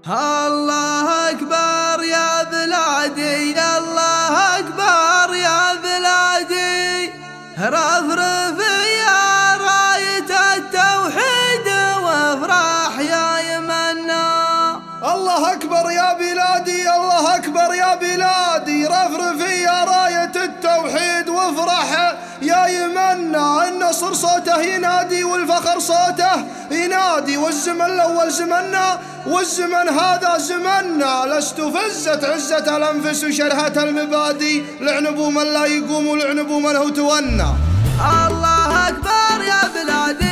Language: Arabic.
الله أكبر يا بلادي، الله أكبر يا بلادي، رفرف يا راية التوحيد وافرح يا يمنا. الله أكبر يا بلادي، الله أكبر يا بلادي، رفرف يا راية التوحيد وافرح يا يمنا. النصر صوته ينادي والفخر صوته ينادي، والزمن الأول زمنا والزمن هذا زمنا. لست فزت عزة الأنفس وشرهة المبادئ، لعنبوا من لا يقوم ولعنبوا من هو تونى. الله أكبر يا بلادي.